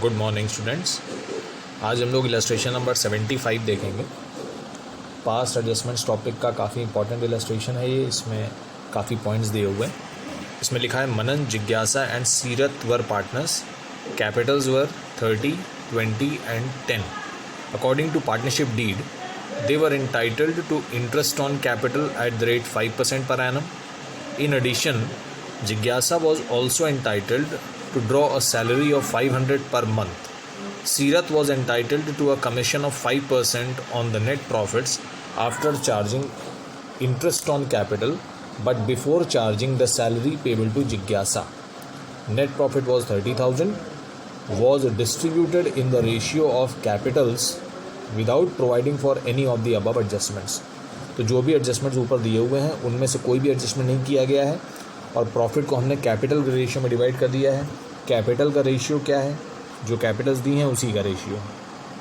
Good morning students. आज हम लोग इलस्ट्रेशन नंबर 75 देखेंगे। पास्ट एडजस्टमेंट्स टॉपिक का काफ़ी इंपॉर्टेंट इलस्ट्रेशन है ये। इसमें काफ़ी पॉइंट्स दिए हुए हैं। इसमें लिखा है मनन, जिज्ञासा and Seerat were partners, capitals were 30, 20 and 10। According to partnership deed they were entitled to interest on capital at the rate 5% per annum. In addition, Jigyasa was also entitled to draw a salary of 500 per month. Sirat was entitled to a commission of 5% on the net profits after charging interest on capital, but before charging the salary payable to Jigyasa. Net profit was 30,000, was distributed in the ratio of capitals without providing for any of the above adjustments. तो जो भी adjustments ऊपर दिए हुए हैं उनमें से कोई भी एडजस्टमेंट नहीं किया गया है और प्रॉफिट को हमने कैपिटल के रेशियो में डिवाइड कर दिया है। कैपिटल का रेशियो क्या है? जो कैपिटल्स दी हैं उसी का रेशियो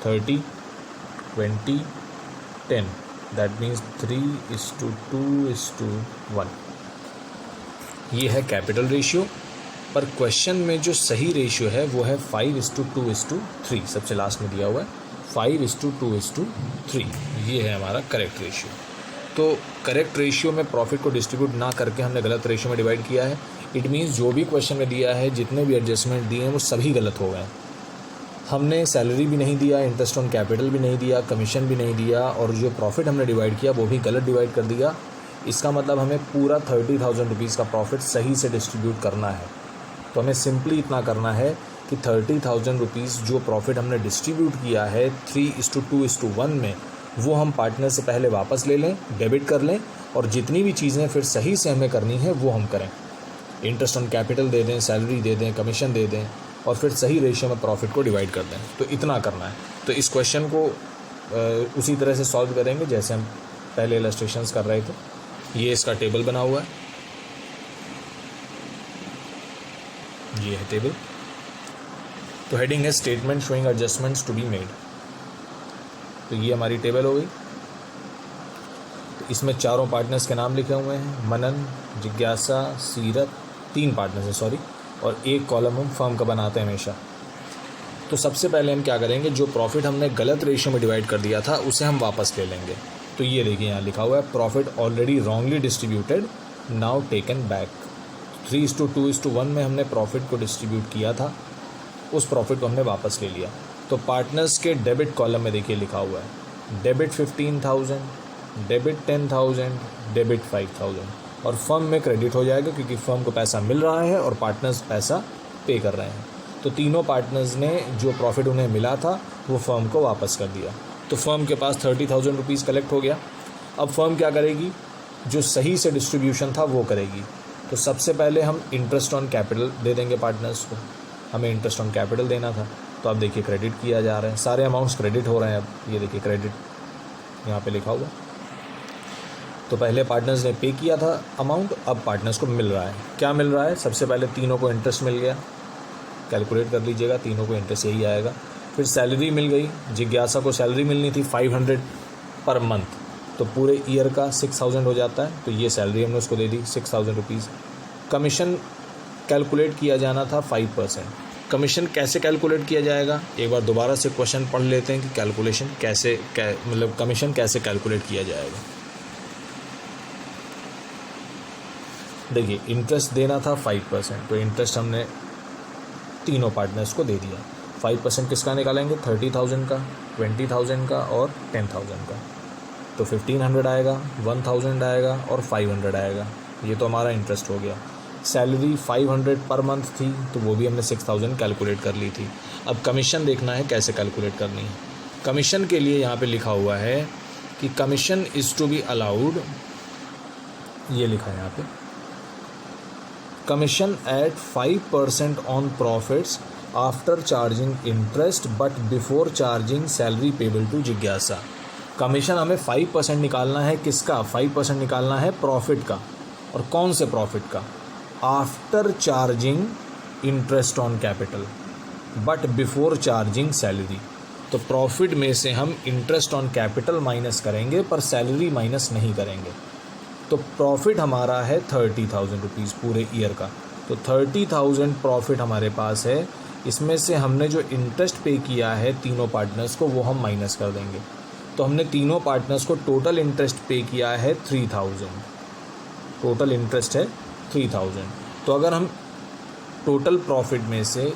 30, 20, 10। That means 3:2:1। ये है कैपिटल रेशियो। पर क्वेश्चन में जो सही रेशियो है वो है 5:2:3। सबसे लास्ट में दिया हुआ है 5:2:3। ये है हमारा करेक्ट रेशियो। तो करेक्ट रेशियो में प्रॉफिट को डिस्ट्रीब्यूट ना करके हमने गलत रेशियो में डिवाइड किया है। इट मीन्स जो भी क्वेश्चन में दिया है, जितने भी एडजस्टमेंट दिए हैं वो सभी गलत हो गए। हमने सैलरी भी नहीं दिया, इंटरेस्ट ऑन कैपिटल भी नहीं दिया, कमीशन भी नहीं दिया, और जो प्रॉफिट हमने डिवाइड किया वो भी गलत डिवाइड कर दिया। इसका मतलब हमें पूरा 30,000 रुपीज़ का प्रॉफिट सही से डिस्ट्रीब्यूट करना है। तो हमें सिंपली इतना करना है कि 30,000 रुपीज़ जो प्रॉफिट हमने डिस्ट्रीब्यूट किया है 3:2:1 में, वो हम पार्टनर से पहले वापस ले लें, डेबिट कर लें, और जितनी भी चीज़ें फिर सही से हमें करनी है वो हम करें। इंटरेस्ट ऑन कैपिटल दे दें, सैलरी दे दें, कमीशन दे दें, और फिर सही रेशियो में प्रॉफिट को डिवाइड कर दें। तो इतना करना है। तो इस क्वेश्चन को उसी तरह से सॉल्व करेंगे जैसे हम पहले इलस्ट्रेशंस कर रहे थे। ये इसका टेबल बना हुआ है, ये है टेबल। तो हेडिंग है statement showing adjustments to be made. तो ये हमारी टेबल हो गई। तो इसमें चारों पार्टनर्स के नाम लिखे हुए हैं, मनन, जिज्ञासा, सीरत। 3 पार्टनर्स हैं, सॉरी, और एक कॉलम हम फर्म का बनाते हैं हमेशा। तो सबसे पहले हम क्या करेंगे, जो प्रॉफिट हमने गलत रेशियो में डिवाइड कर दिया था उसे हम वापस ले लेंगे। तो ये देखिए यहाँ लिखा हुआ है profit already wrongly distributed, now taken back. 3:2:1 में हमने प्रॉफिट को डिस्ट्रीब्यूट किया था, उस प्रॉफिट को हमने वापस ले लिया। तो पार्टनर्स के डेबिट कॉलम में देखिए लिखा हुआ है डेबिट 15,000, डेबिट 10,000, डेबिट 5,000, और फर्म में क्रेडिट हो जाएगा क्योंकि फर्म को पैसा मिल रहा है और पार्टनर्स पैसा पे कर रहे हैं। तो तीनों पार्टनर्स ने जो प्रॉफिट उन्हें मिला था वो फर्म को वापस कर दिया। तो फर्म के पास 30,000 रुपीज़ कलेक्ट हो गया। अब फर्म क्या करेगी? जो सही से डिस्ट्रीब्यूशन था वो करेगी। तो सबसे पहले हम इंटरेस्ट ऑन कैपिटल दे देंगे पार्टनर्स को। हमें इंटरेस्ट ऑन कैपिटल देना था, तो अब देखिए क्रेडिट किया जा रहा है, सारे अमाउंट्स क्रेडिट हो रहे हैं। अब ये देखिए क्रेडिट यहाँ पे लिखा हुआ। तो पहले पार्टनर्स ने पे किया था अमाउंट, अब पार्टनर्स को मिल रहा है। क्या मिल रहा है? सबसे पहले तीनों को इंटरेस्ट मिल गया, कैलकुलेट कर लीजिएगा, तीनों को इंटरेस्ट यही आएगा। फिर सैलरी मिल गई, जिज्ञासा को सैलरी मिलनी थी 500 पर मंथ, तो पूरे ईयर का 6,000 हो जाता है। तो ये सैलरी हमने उसको दे दी 6,000 रुपीज़। कमीशन कैलकुलेट किया जाना था 5%। कमीशन कैसे कैलकुलेट किया जाएगा, एक बार दोबारा से क्वेश्चन पढ़ लेते हैं कि कैलकुलेशन कैसे मतलब कमीशन कैसे कैलकुलेट किया जाएगा। देखिए इंटरेस्ट देना था 5%, तो इंटरेस्ट हमने तीनों पार्टनर्स को दे दिया। 5% किसका निकालेंगे? 30,000 का, 20,000 का और 10,000 का। तो 1,500 आएगा, 1,000 आएगा और 500 आएगा। ये तो हमारा इंटरेस्ट हो गया। सैलरी 500 पर मंथ थी, तो वो भी हमने 6,000 कैलकुलेट कर ली थी। अब कमीशन देखना है कैसे कैलकुलेट करनी है। कमीशन के लिए यहाँ पे लिखा हुआ है कि commission is to be allowed, ये लिखा है यहाँ पे, commission at 5% on profits after charging interest but before charging salary payable to जिज्ञासा। कमीशन हमें 5% निकालना है। किसका 5% निकालना है? प्रॉफिट का। और कौन से प्रॉफिट का? After charging interest on capital but before charging salary. तो प्रॉफिट में से हम इंटरेस्ट ऑन कैपिटल माइनस करेंगे पर सैलरी माइनस नहीं करेंगे। तो प्रॉफिट हमारा है 30,000 रुपीज़ पूरे ईयर का। तो 30,000 प्रॉफिट हमारे पास है, इसमें से हमने जो इंटरेस्ट पे किया है तीनों पार्टनर्स को वो हम माइनस कर देंगे। तो हमने तीनों पार्टनर्स को टोटल इंटरेस्ट पे किया है 3000, टोटल इंटरेस्ट है 3000। तो अगर हम टोटल प्रॉफिट में से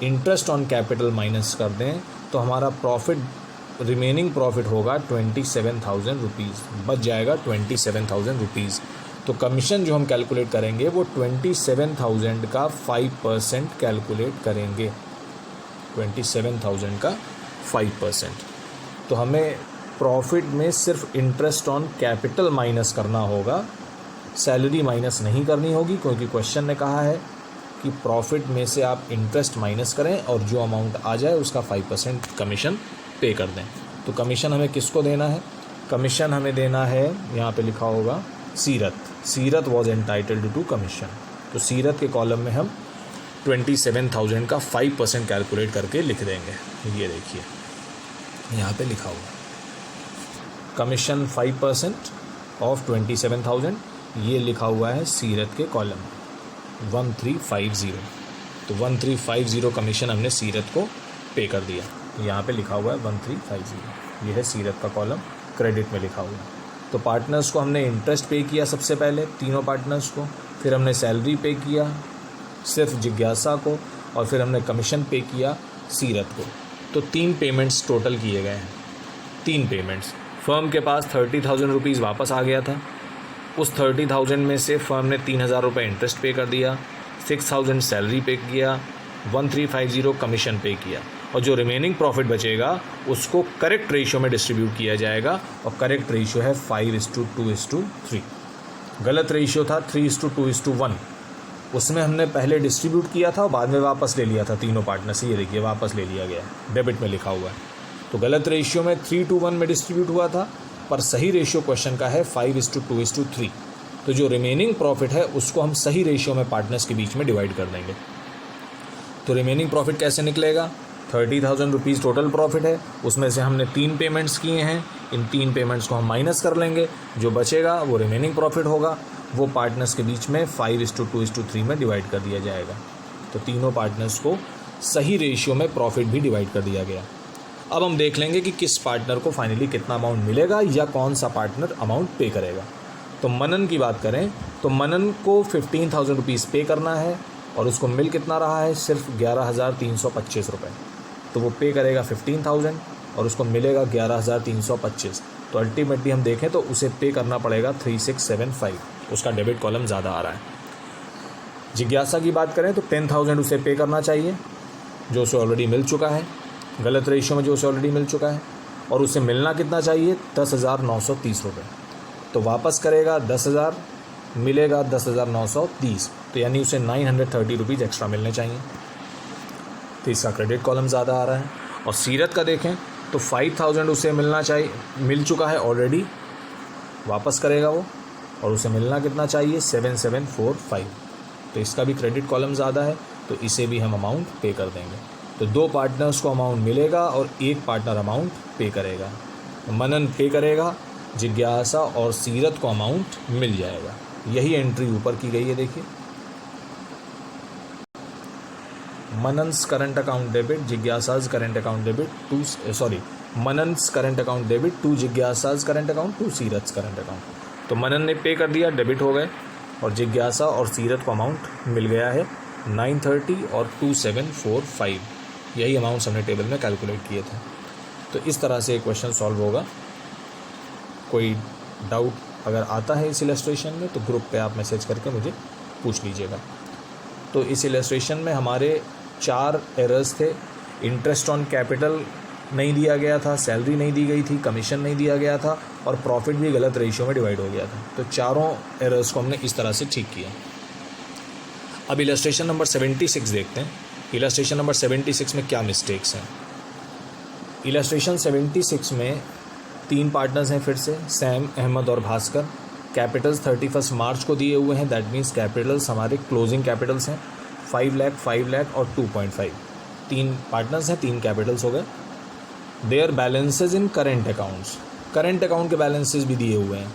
इंटरेस्ट ऑन कैपिटल माइनस कर दें तो हमारा प्रॉफिट, रिमेनिंग प्रॉफिट होगा 27,000 रुपीज़, बच जाएगा 27,000 रुपीज़। तो कमीशन जो हम कैलकुलेट करेंगे वो 27,000 का 5% कैलकुलेट करेंगे, 27,000 का 5%। तो हमें प्रॉफिट में सिर्फ इंटरेस्ट ऑन कैपिटल माइनस करना होगा, सैलरी माइनस नहीं करनी होगी, क्योंकि क्वेश्चन ने कहा है कि प्रॉफिट में से आप इंटरेस्ट माइनस करें और जो अमाउंट आ जाए उसका 5% कमीशन पे कर दें। तो कमीशन हमें किसको देना है? कमीशन हमें देना है, यहाँ पे लिखा होगा सीरत, सीरत वॉज एंटाइटल्ड टू कमीशन। तो सीरत के कॉलम में हम 27,000 का 5% कैलकुलेट करके लिख देंगे। ये देखिए यहाँ पे लिखा हुआ कमीशन 5% ऑफ 27,000, ये लिखा हुआ है सीरत के कॉलम में 1350। तो 1350 कमीशन हमने सीरत को पे कर दिया। यहाँ पे लिखा हुआ है 1350, ये है सीरत का कॉलम, क्रेडिट में लिखा हुआ है। तो पार्टनर्स को हमने इंटरेस्ट पे किया सबसे पहले, तीनों पार्टनर्स को, फिर हमने सैलरी पे किया सिर्फ जिज्ञासा को, और फिर हमने कमीशन पे किया सीरत को। तो 3 पेमेंट्स टोटल किए गए हैं, 3 पेमेंट्स। फर्म के पास 30,000 रुपीज़ वापस आ गया था, उस 30,000 में से फर्म ने 3,000 रुपये इंटरेस्ट पे कर दिया, 6,000 सैलरी पे किया, 1350 कमीशन पे किया, और जो रिमेनिंग प्रॉफिट बचेगा उसको करेक्ट रेशियो में डिस्ट्रीब्यूट किया जाएगा। और करेक्ट रेशियो है 5:2:3। गलत रेशियो था 3:2:1, उसमें हमने पहले डिस्ट्रीब्यूट किया था और बाद में वापस ले लिया था तीनों पार्टनर से। ये देखिए वापस ले लिया गया, डेबिट में लिखा हुआ है। तो गलत रेशियो में 3:1 में डिस्ट्रीब्यूट हुआ था, पर सही रेशियो क्वेश्चन का है 5:2:3। तो जो रिमेनिंग प्रॉफिट है उसको हम सही रेशियो में पार्टनर्स के बीच में डिवाइड कर देंगे। तो रिमेनिंग प्रॉफिट कैसे निकलेगा? 30,000 रुपीज़ टोटल प्रॉफिट है, उसमें से हमने 3 पेमेंट्स किए हैं, इन 3 पेमेंट्स को हम माइनस कर लेंगे, जो बचेगा वो रिमेनिंग प्रॉफिट होगा, वो पार्टनर्स के बीच में 5:2:3 में डिवाइड कर दिया जाएगा। तो तीनों पार्टनर्स को सही रेशियो में प्रॉफिट भी डिवाइड कर दिया गया। अब हम देख लेंगे कि किस पार्टनर को फाइनली कितना अमाउंट मिलेगा या कौन सा पार्टनर अमाउंट पे करेगा। तो मनन की बात करें तो मनन को 15,000 रुपीज़ पे करना है और उसको मिल कितना रहा है? सिर्फ 11,325 रुपये। तो वो पे करेगा 15,000 और उसको मिलेगा 11,325। तो अल्टीमेटली हम देखें तो उसे पे करना पड़ेगा 3675, उसका डेबिट कॉलम ज़्यादा आ रहा है। जिज्ञासा की बात करें तो 10,000 उसे पे करना चाहिए, जो उसे ऑलरेडी मिल चुका है, गलत रेशियो में जो उसे ऑलरेडी मिल चुका है, और उसे मिलना कितना चाहिए? 10,930 रुपये। तो वापस करेगा 10,000, मिलेगा 10,930, तो यानी उसे 930 रुपीज़ एक्स्ट्रा मिलने चाहिए। तो इसका क्रेडिट कॉलम ज़्यादा आ रहा है। और सीरत का देखें तो 5,000 उसे मिलना चाहिए, मिल चुका है ऑलरेडी, वापस करेगा वो, और उसे मिलना कितना चाहिए? 7,745। तो इसका भी क्रेडिट कॉलम ज़्यादा है, तो इसे भी हम अमाउंट पे कर देंगे। तो 2 पार्टनर्स को अमाउंट मिलेगा और 1 पार्टनर अमाउंट पे करेगा। मनन पे करेगा, जिज्ञासा और सीरत को अमाउंट मिल जाएगा। यही एंट्री ऊपर की गई है, देखिए। मनन्स current account debit, जिज्ञासाज current account debit मनन्स current account debit to जिज्ञासाज current account to सीरत करंट अकाउंट। तो मनन ने पे कर दिया, डेबिट हो गए, और जिज्ञासा और सीरत को अमाउंट मिल गया है 930 और 2745। यही अमाउंट्स हमने टेबल में कैलकुलेट किए थे। तो इस तरह से क्वेश्चन सॉल्व होगा। कोई डाउट अगर आता है इस इलस्ट्रेशन में तो ग्रुप पे आप मैसेज करके मुझे पूछ लीजिएगा। तो इस इलस्ट्रेशन में हमारे 4 एरर्स थे। इंटरेस्ट ऑन कैपिटल नहीं दिया गया था, सैलरी नहीं दी गई थी, कमीशन नहीं दिया गया था, और प्रॉफिट भी गलत रेशियो में डिवाइड हो गया था। तो चारों एरर्स को हमने इस तरह से ठीक किया। अब इलस्ट्रेशन नंबर 76 देखते हैं। इलस्ट्रेशन नंबर 76 में क्या मिस्टेक्स हैं। इलस्ट्रेशन 76 में 3 पार्टनर्स हैं, फिर से सैम, अहमद और भास्कर। कैपिटल्स 31 मार्च को दिए हुए हैं, दैट मीन्स कैपिटल्स हमारे क्लोजिंग कैपिटल्स हैं 5 लाख, 5 लाख और 2.5। 3 पार्टनर्स हैं, 3 कैपिटल्स हो गए। Their balances in current accounts, current account के बैलेंसेज भी दिए हुए हैं।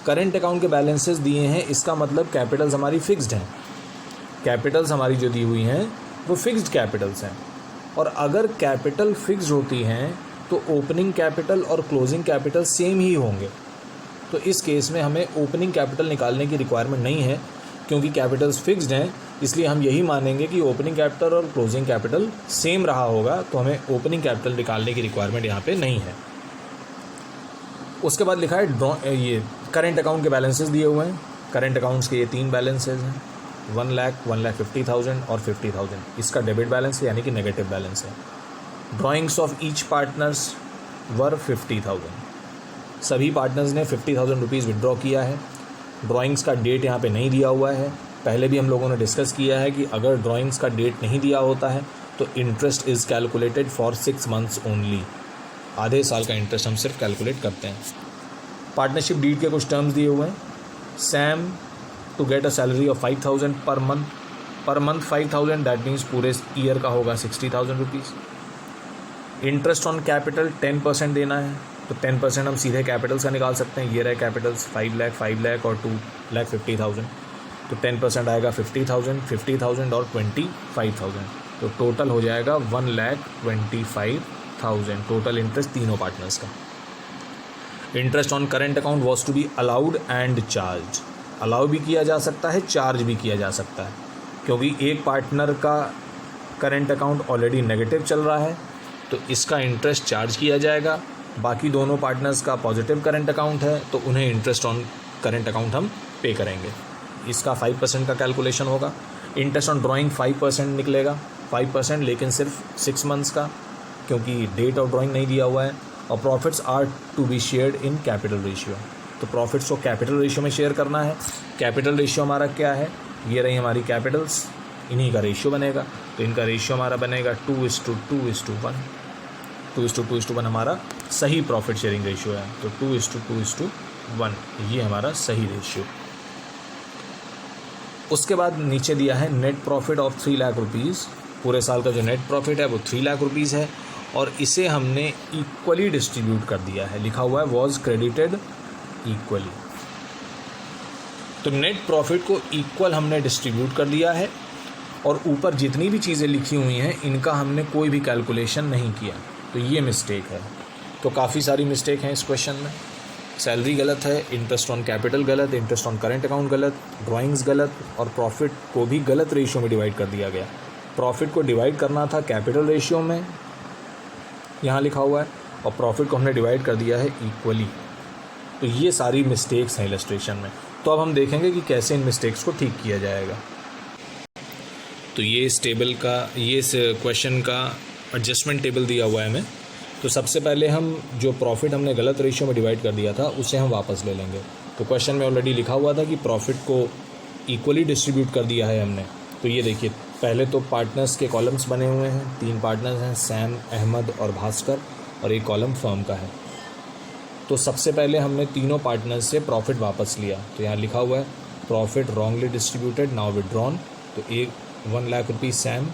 करेंट अकाउंट के बैलेंसेज दिए हैं, इसका मतलब कैपिटल्स हमारी फिक्स्ड हैं। कैपिटल्स हमारी जो दी हुई हैं वो फिक्स्ड कैपिटल्स हैं। और अगर कैपिटल फिक्स्ड होती हैं तो ओपनिंग कैपिटल और क्लोजिंग कैपिटल सेम ही होंगे। तो इस केस में हमें ओपनिंग कैपिटल निकालने की रिक्वायरमेंट नहीं है, क्योंकि कैपिटल्स फिक्स्ड हैं, इसलिए हम यही मानेंगे कि ओपनिंग कैपिटल और क्लोजिंग कैपिटल सेम रहा होगा, तो हमें ओपनिंग कैपिटल निकालने की रिक्वायरमेंट यहाँ पे नहीं है। उसके बाद लिखा है ये करेंट अकाउंट के बैलेंसेस दिए हुए हैं। करेंट अकाउंट्स के ये 3 बैलेंसेज हैं, 1 लाख, 1,50,000 और 50,000। इसका डेबिट बैलेंस यानी कि नेगेटिव बैलेंस है। ड्राइंग्स ऑफ ईच पार्टनर्स वर 50,000। सभी पार्टनर्स ने 50,000 रुपीज़ विड्रॉ किया है। ड्राइंग्स का डेट यहाँ पे नहीं दिया हुआ है। पहले भी हम लोगों ने डिस्कस किया है कि अगर ड्राइंग्स का डेट नहीं दिया होता है तो interest is calculated for 6 months only. आधे साल का इंटरेस्ट हम सिर्फ कैलकुलेट करते हैं। पार्टनरशिप डीड के कुछ टर्म्स दिए हुए हैं। Sam to get a salary of 5,000 पर मंथ 5,000, दैट मीन्स पूरे ईयर का होगा 60,000 रुपीज़। इंटरेस्ट ऑन कैपिटल 10% देना है, तो 10% हम सीधे कैपिटल्स का निकाल सकते हैं। ये रहे कैपिटल्स 5 लाख और 2,50,000, तो 10% आएगा 50,000 और 25,000, तो टोटल हो जाएगा 1,25,000 टोटल इंटरेस्ट तीनों पार्टनर्स का। Interest on current account was to be allowed and charged. Allow भी किया जा सकता है, चार्ज भी किया जा सकता है, क्योंकि एक पार्टनर का करेंट अकाउंट ऑलरेडी नेगेटिव चल रहा है तो इसका इंटरेस्ट चार्ज किया जाएगा। बाकी दोनों पार्टनर्स का पॉजिटिव करेंट अकाउंट है तो उन्हें इंटरेस्ट ऑन करेंट अकाउंट हम पे करेंगे। इसका 5% का कैलकुलेशन होगा। इंटरेस्ट ऑन ड्राइंग 5% निकलेगा, 5%, लेकिन सिर्फ 6 मंथ्स का, क्योंकि डेट ऑफ ड्राइंग नहीं दिया हुआ है। और profits are to be shared in capital ratio, तो प्रॉफिट्स को कैपिटल रेशियो में शेयर करना है। कैपिटल रेशियो हमारा क्या है, ये रही हमारी कैपिटल्स, इन्हीं का रेशियो बनेगा। तो इनका रेशियो हमारा बनेगा 2:2:1। 2:2:1 हमारा सही प्रॉफिट शेयरिंग रेशियो है, तो 2:2:1 ये हमारा सही रेशियो। उसके बाद नीचे दिया है net profit of 3 lakh rupees. पूरे साल का जो नेट प्रॉफिट है वो 3 लाख रुपीज़ है और इसे हमने इक्वली डिस्ट्रीब्यूट कर दिया है। लिखा हुआ है वॉज क्रेडिटेड इक्वली, तो नेट प्रॉफिट को इक्वल हमने डिस्ट्रीब्यूट कर दिया है। और ऊपर जितनी भी चीज़ें लिखी हुई हैं इनका हमने कोई भी कैलकुलेशन नहीं किया, तो ये मिस्टेक है। तो काफ़ी सारी मिस्टेक हैं इस क्वेश्चन में। सैलरी गलत है, इंटरेस्ट ऑन कैपिटल गलत, इंटरेस्ट ऑन करेंट अकाउंट गलत, ड्राइंग्स गलत, और प्रॉफिट को भी गलत रेशियो में डिवाइड कर दिया गया। प्रॉफिट को डिवाइड करना था कैपिटल रेशियो में, यहाँ लिखा हुआ है, और प्रॉफिट को हमने डिवाइड कर दिया है इक्वली। तो ये सारी मिस्टेक्स हैं इलस्ट्रेशन में। तो अब हम देखेंगे कि कैसे इन मिस्टेक्स को ठीक किया जाएगा। तो ये इस टेबल का, ये इस क्वेश्चन का एडजस्टमेंट टेबल दिया हुआ है हमें। तो सबसे पहले हम जो प्रॉफिट हमने गलत रेशियो में डिवाइड कर दिया था उसे हम वापस ले लेंगे। तो क्वेश्चन में ऑलरेडी लिखा हुआ था कि प्रॉफिट को इक्वली डिस्ट्रीब्यूट कर दिया है हमने। तो ये देखिए, पहले तो पार्टनर्स के कॉलम्स बने हुए हैं, 3 पार्टनर्स हैं, सैम, अहमद और भास्कर, और एक कॉलम फर्म का है। तो सबसे पहले हमने तीनों पार्टनर्स से प्रॉफिट वापस लिया। तो यहाँ लिखा हुआ है profit wrongly distributed now withdrawn. तो 1 लाख रुपीज़ सैम,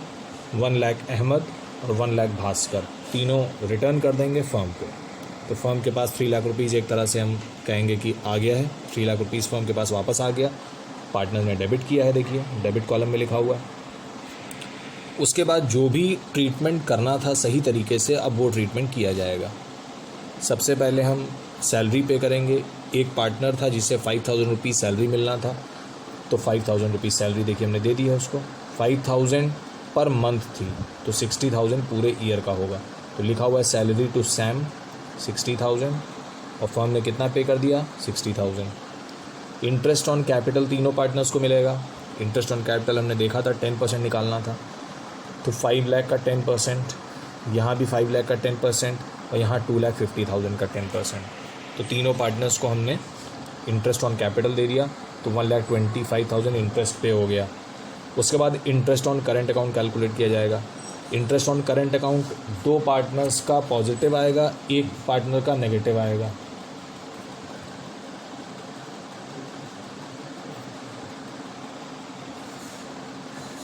1 लाख अहमद और 1 लाख भास्कर, तीनों रिटर्न कर देंगे फर्म को। तो फर्म के पास 3 लाख रुपीज़ एक तरह से हम कहेंगे कि आ गया है, 3 लाख रुपीज़ फर्म के पास वापस आ गया। पार्टनर ने डेबिट किया है, देखिए डेबिट कॉलम में लिखा हुआ है। उसके बाद जो भी ट्रीटमेंट करना था सही तरीके से, अब वो ट्रीटमेंट किया जाएगा। सबसे पहले हम सैलरी पे करेंगे। एक पार्टनर था जिससे 5,000 रुपीज़ सैलरी मिलना था, तो 5,000 रुपीज़ सैलरी देखिए हमने दे दी है उसको। 5,000 पर मंथ थी, तो 60,000 पूरे ईयर का होगा। तो लिखा हुआ है सैलरी टू सैम 60,000, और फर्म ने कितना पे कर दिया 60,000। इंटरेस्ट ऑन कैपिटल तीनों पार्टनर्स को मिलेगा। इंटरेस्ट ऑन कैपिटल हमने देखा था 10% निकालना था, तो 5 लाख का 10%, यहाँ भी 5 लाख का 10%, और यहाँ 2,50,000 का 10%। तो तीनों पार्टनर्स को हमने इंटरेस्ट ऑन कैपिटल दे दिया, तो 1,25,000 इंटरेस्ट पे हो गया। उसके बाद interest on current account calculate किया जाएगा। Interest on current account 2 partners का पॉजिटिव आएगा, एक पार्टनर का नेगेटिव आएगा।